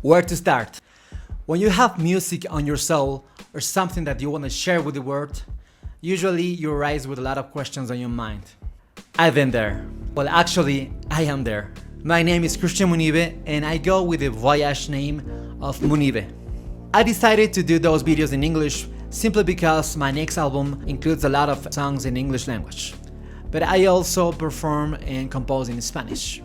Where to start? When you have music on your soul or something that you want to share with the world, usually you rise with a lot of questions on your mind. I've been there. Well, actually, I am there. My name is Christian Munive and I go with the voyage name of Munive. I decided to do those videos in English simply because my next album includes a lot of songs in English language. But I also perform and compose in Spanish.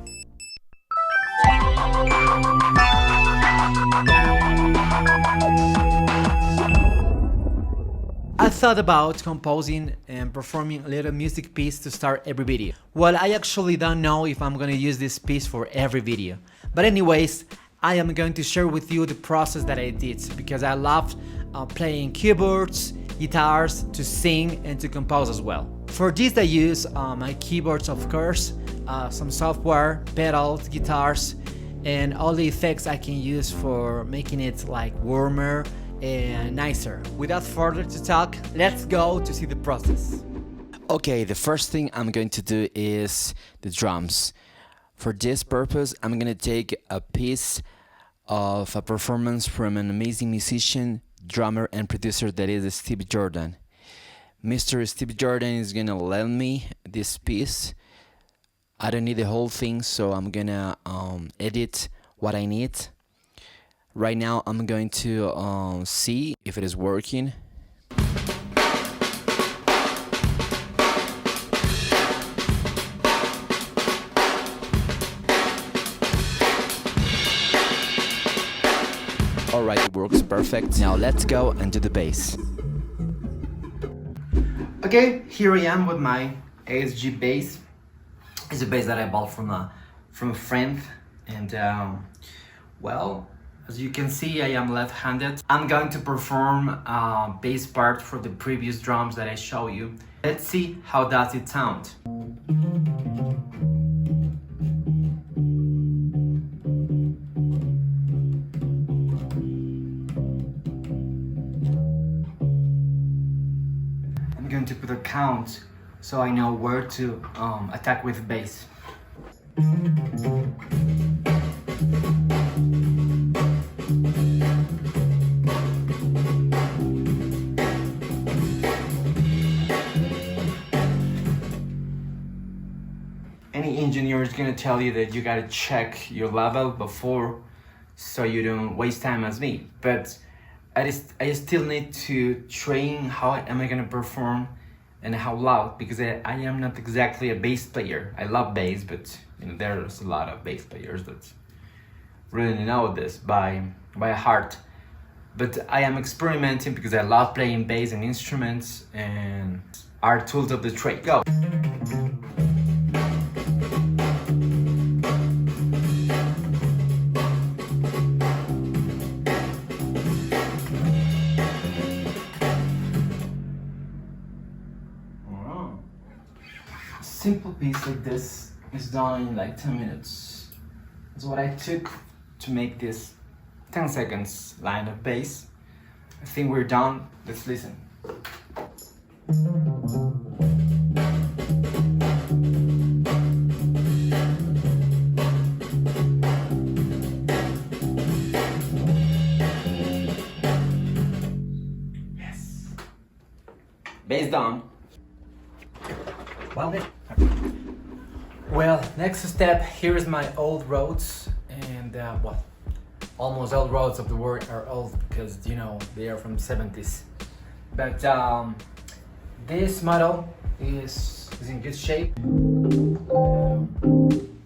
I thought about composing and performing a little music piece to start every video. Well, I actually don't know if I'm gonna use this piece for every video. But anyways, I am going to share with you the process that I did because I loved playing keyboards, guitars, to sing and to compose as well. For this I use my keyboards, of course, some software, pedals, guitars, and all the effects I can use for making it like warmer and nicer. Without further to talk, let's go to see the process. Okay, the first thing I'm going to do is the drums. For this purpose, I'm gonna take a piece of a performance from an amazing musician, drummer and producer that is Steve Jordan. Mr. Steve Jordan is gonna lend me this piece. I don't need the whole thing, so I'm gonna edit what I need. Right now I'm going to see if it is working. Alright, it works perfect. Now let's go and do the bass. Okay, here I am with my ASG bass. It's a bass that I bought from a friend, and well, as you can see, I am left-handed. I'm going to perform a bass part for the previous drums that I show you. Let's see how does it sound. I'm going to put a count so I know where to attack with bass. Any engineer is gonna tell you that you gotta check your level before so you don't waste time as me. But I still need to train how am I gonna perform and how loud, because I am not exactly a bass player. I love bass, but you know, there's a lot of bass players that really know this by heart. But I am experimenting because I love playing bass and instruments and are tools of the trade. Go! Simple piece like this is done in like 10 minutes. That's what I took to make this 10 seconds line of bass. I think we're done. Let's listen. Yes. Bass done. Well, next step, here is my old roads, and well, almost all roads of the world are old because, you know, they are from the 70s. But this model is in good shape.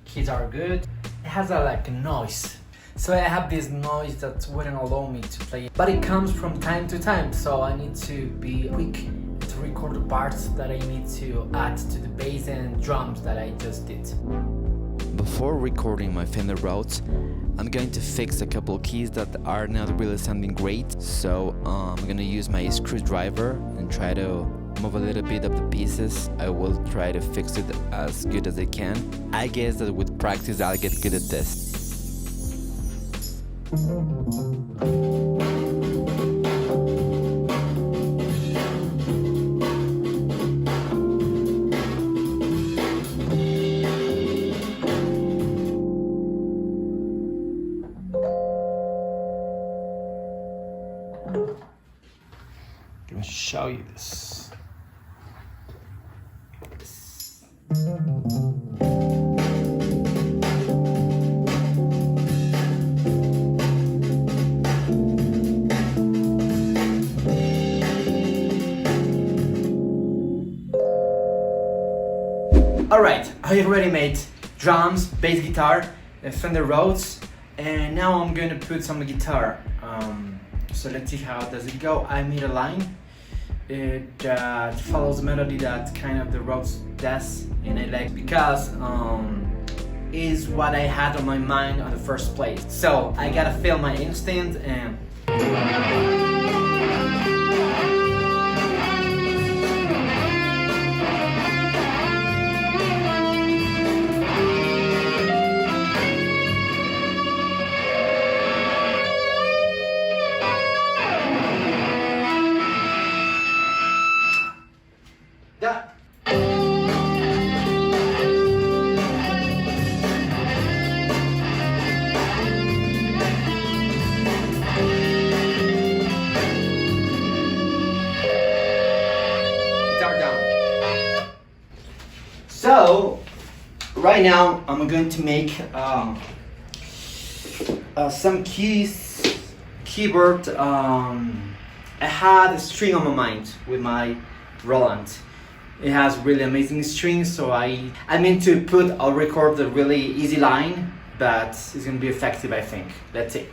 Keys are good. It has like a noise. So I have this noise that wouldn't allow me to play it. But it comes from time to time, so I need to be quick to record the parts that I need to add to the bass and drums that I just did. Before recording my Fender Rhodes, I'm going to fix a couple keys that are not really sounding great. So I'm gonna use my screwdriver and try to move a little bit of the pieces. I will try to fix it as good as I can. I guess that with practice I'll get good at this. gonna show you this. Alright, I already made drums, bass guitar, Fender Rhodes, and now I'm gonna put some guitar. So let's see how does it go. I made a line. It follows a melody that kind of the Rhodes does, and I like because is what I had on my mind on the first place. So I gotta feel my instinct and that. Guitar down. So right now I'm going to make some keyboard. I had a string on my mind with my Roland. It has really amazing strings, so I mean to put, I'll record the really easy line, but it's gonna be effective, I think. Let's see.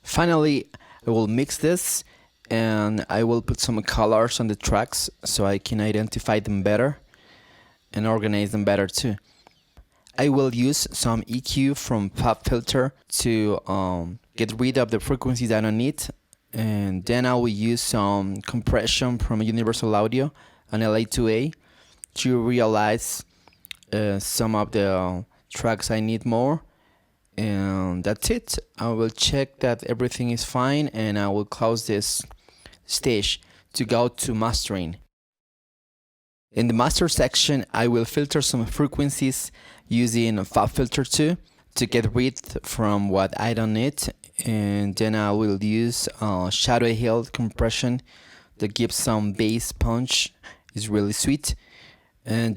Finally, I will mix this and I will put some colors on the tracks so I can identify them better and organize them better too. I will use some EQ from FabFilter to get rid of the frequencies I don't need, and then I will use some compression from Universal Audio and LA2A to realize some of the tracks I need more. And that's it. I will check that everything is fine and I will close this stage to go to mastering. In the master section, I will filter some frequencies using FabFilter 2 to get rid from what I don't need, and then I will use shadow hill compression that gives some bass punch. It's really sweet. And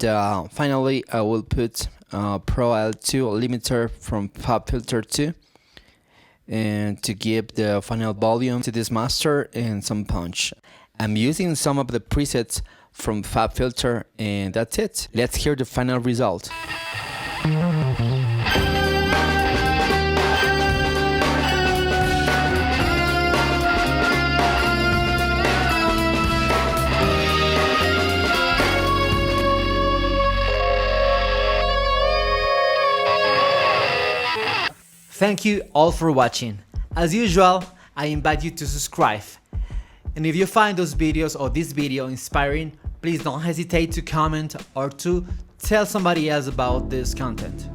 finally, I will put Pro L2 limiter from FabFilter 2 and to give the final volume to this master and some punch. I'm using some of the presets from FabFilter, and that's it. Let's hear the final result. Thank you all for watching. As usual, I invite you to subscribe. And if you find those videos or this video inspiring, please don't hesitate to comment or to tell somebody else about this content.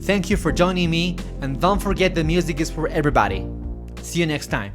Thank you for joining me, and don't forget the music is for everybody. See you next time.